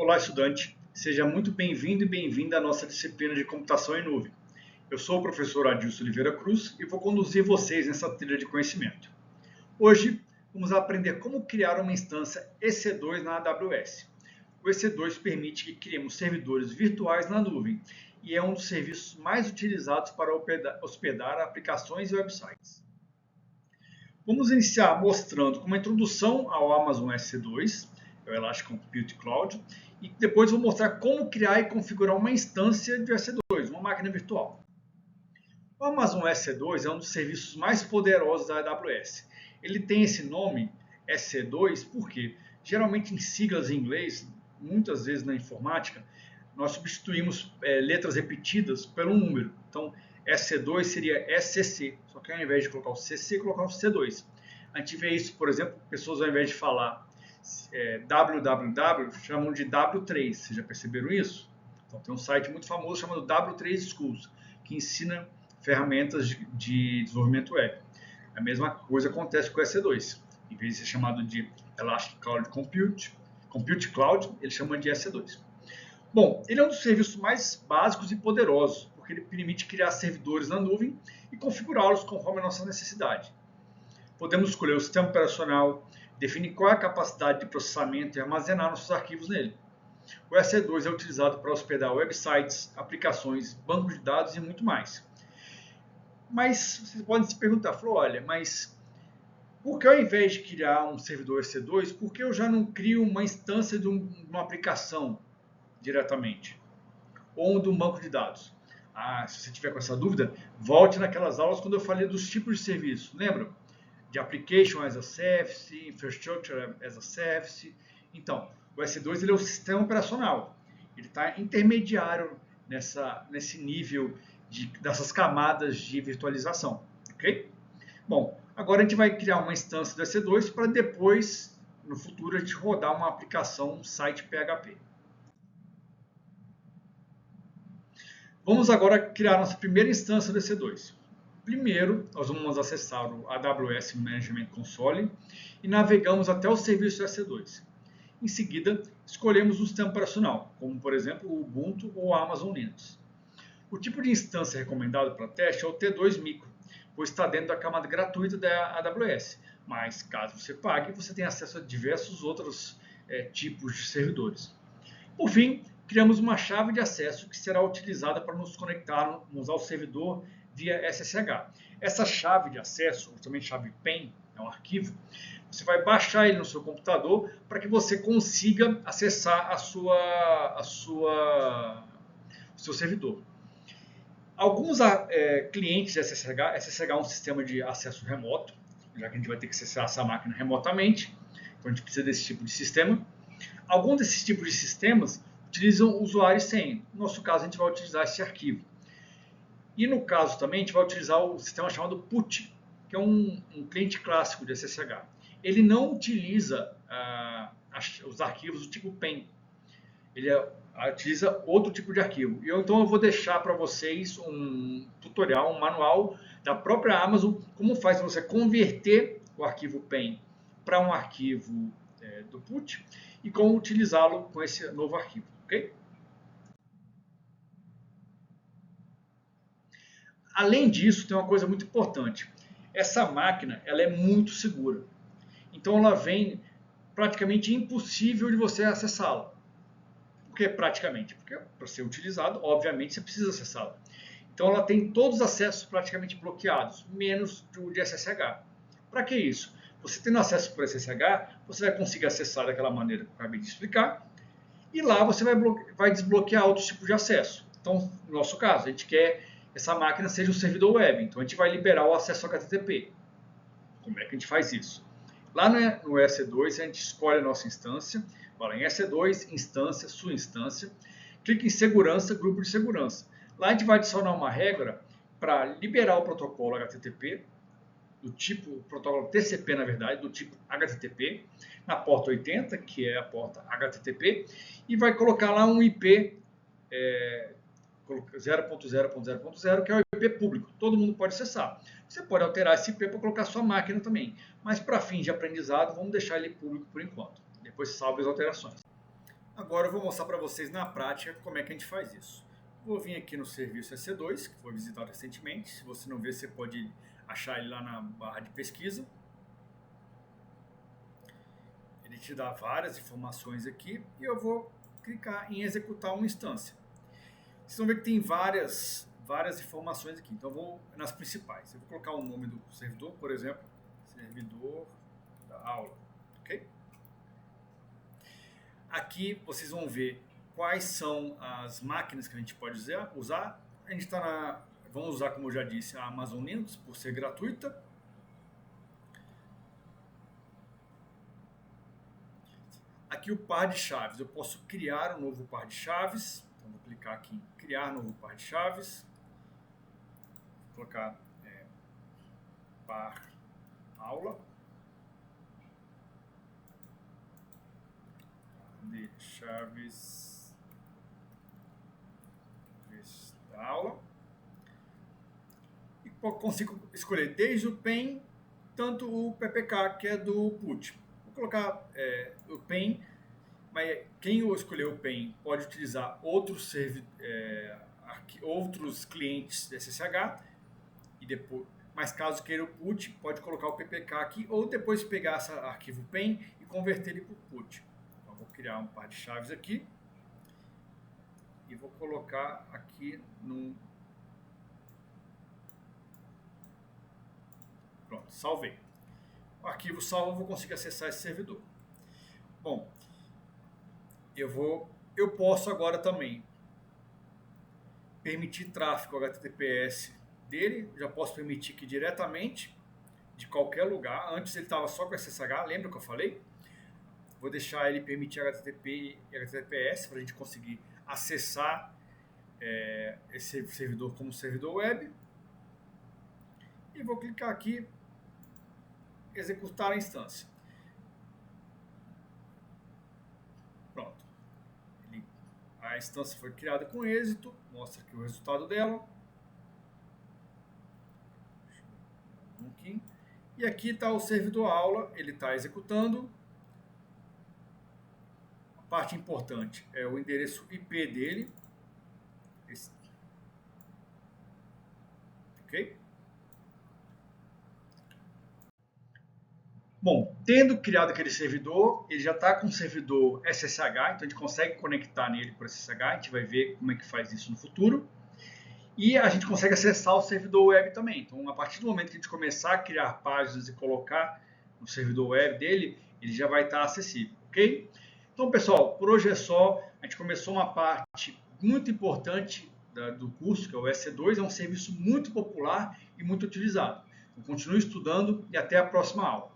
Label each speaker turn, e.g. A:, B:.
A: Olá, estudante. Seja muito bem-vindo e bem-vinda à nossa disciplina de computação em nuvem. Eu sou o professor Adilson Oliveira Cruz e vou conduzir vocês nessa trilha de conhecimento. Hoje, vamos aprender como criar uma instância EC2 na AWS. O EC2 permite que criemos servidores virtuais na nuvem e é um dos serviços mais utilizados para hospedar aplicações e websites. Vamos iniciar mostrando como introdução ao Amazon EC2, o Elastic Compute Cloud, e depois vou mostrar como criar e configurar uma instância de EC2, uma máquina virtual. O Amazon EC2 é um dos serviços mais poderosos da AWS. Ele tem esse nome, EC2, porque geralmente em siglas em inglês, muitas vezes na informática, nós substituímos letras repetidas pelo número. Então, EC2 seria ECC, só que ao invés de colocar o CC, colocar o C2. A gente vê isso, por exemplo, pessoas ao invés de falar www, chamam de W3. Vocês já perceberam isso? Então, tem um site muito famoso chamado W3 Schools, que ensina ferramentas de desenvolvimento web. A mesma coisa acontece com o EC2. Em vez de ser chamado de Elastic Cloud Compute Cloud, ele chama de EC2. Bom, ele é um dos serviços mais básicos e poderosos, porque ele permite criar servidores na nuvem e configurá-los conforme a nossa necessidade. Podemos escolher o sistema operacional, definir qual é a capacidade de processamento e armazenar nossos arquivos nele. O EC2 é utilizado para hospedar websites, aplicações, bancos de dados e muito mais. Mas vocês podem se perguntar, olha, mas por que ao invés de criar um servidor EC2, por que eu já não crio uma instância de uma aplicação diretamente? Ou de um banco de dados? Se você tiver com essa dúvida, volte naquelas aulas quando eu falei dos tipos de serviço. Lembra? De Application as a Service, Infrastructure as a Service. Então, o EC2 ele é o sistema operacional. Ele está intermediário nesse nível dessas camadas de virtualização. Ok? Bom, agora a gente vai criar uma instância do EC2 para depois, no futuro, a gente rodar uma aplicação, um site PHP. Vamos agora criar nossa primeira instância do EC2. Primeiro, nós vamos acessar o AWS Management Console e navegamos até o serviço EC2. Em seguida, escolhemos um sistema operacional, como por exemplo o Ubuntu ou a Amazon Linux. O tipo de instância recomendado para teste é o T2 Micro, pois está dentro da camada gratuita da AWS. Mas caso você pague, você tem acesso a diversos outros tipos de servidores. Por fim, criamos uma chave de acesso que será utilizada para nos conectarmos ao servidor via SSH. Essa chave de acesso, ou também chave PAN, é um arquivo, você vai baixar ele no seu computador para que você consiga acessar o seu servidor. Alguns clientes de SSH é um sistema de acesso remoto, já que a gente vai ter que acessar essa máquina remotamente, então a gente precisa desse tipo de sistema. Alguns desses tipos de sistemas utilizam usuário e senha. No nosso caso, a gente vai utilizar esse arquivo. E no caso também, a gente vai utilizar o sistema chamado PuTTY, que é um cliente clássico de SSH. Ele não utiliza os arquivos do tipo PAN. Ele utiliza outro tipo de arquivo. Então eu vou deixar para vocês um tutorial, um manual da própria Amazon, como faz para você converter o arquivo PAN para um arquivo do PuTTY e como utilizá-lo com esse novo arquivo. Okay? Além disso, tem uma coisa muito importante. Essa máquina ela é muito segura. Então ela vem praticamente impossível de você acessá-la. Por que praticamente? Porque para ser utilizado, obviamente, você precisa acessá-la. Então ela tem todos os acessos praticamente bloqueados, menos o de SSH. Para que isso? Você tendo acesso por SSH, você vai conseguir acessar daquela maneira que eu acabei de explicar, e lá você vai desbloquear outros tipos de acesso. Então, no nosso caso, a gente quer que essa máquina seja um servidor web, então a gente vai liberar o acesso HTTP. Como é que a gente faz isso? Lá no EC2, a gente escolhe a nossa instância, fala em EC2, instância, sua instância, clica em segurança, grupo de segurança. Lá a gente vai adicionar uma regra para liberar o protocolo HTTP, do tipo protocolo TCP, na verdade, do tipo HTTP, na porta 80, que é a porta HTTP, e vai colocar lá um IP 0.0.0.0, que é o IP público, todo mundo pode acessar. Você pode alterar esse IP para colocar sua máquina também, mas para fins de aprendizado, vamos deixar ele público por enquanto. Depois salve as alterações. Agora eu vou mostrar para vocês na prática como é que a gente faz isso. Vou vir aqui no serviço EC2, que foi visitado recentemente. Se você não vê, você pode achar ele lá na barra de pesquisa. Ele te dá várias informações aqui e eu vou clicar em executar uma instância. Vocês vão ver que tem várias informações aqui. Então eu vou nas principais. Eu vou colocar o nome do servidor, por exemplo, servidor da aula, ok? Aqui vocês vão ver quais são as máquinas que a gente pode usar. A gente está vamos usar, como eu já disse, a Amazon Linux, por ser gratuita. Aqui o par de chaves, eu posso criar um novo par de chaves. Então vou clicar aqui em criar novo par de chaves. Vou colocar par aula. De chaves da aula. E consigo escolher desde o PEN, tanto o PPK, que é do PUT. Vou colocar o PEN, mas quem escolheu o PEN pode utilizar outros clientes de SSH, e depois, mas caso queira o PUT, pode colocar o PPK aqui, ou depois pegar esse arquivo PEN e converter ele para o PUT. Então, vou criar um par de chaves aqui, e vou colocar aqui no... Pronto, salvei. O arquivo salvo, eu vou conseguir acessar esse servidor. Bom, eu posso agora também permitir tráfego HTTPS dele. Já posso permitir que diretamente de qualquer lugar. Antes ele estava só com SSH, lembra que eu falei? Vou deixar ele permitir HTTP e HTTPS para a gente conseguir acessar esse servidor como servidor web. E vou clicar aqui, executar a instância. Pronto. A instância foi criada com êxito, mostra aqui o resultado dela. E aqui está o servidor aula, ele está executando. A parte importante é o endereço IP dele. Ok? Bom, tendo criado aquele servidor, ele já está com o servidor SSH, então a gente consegue conectar nele por SSH, a gente vai ver como é que faz isso no futuro. E a gente consegue acessar o servidor web também. Então, a partir do momento que a gente começar a criar páginas e colocar no servidor web dele, ele já vai estar acessível, ok? Então, pessoal, por hoje é só. A gente começou uma parte muito importante do curso, que é o EC2, é um serviço muito popular e muito utilizado. Então, continue estudando e até a próxima aula.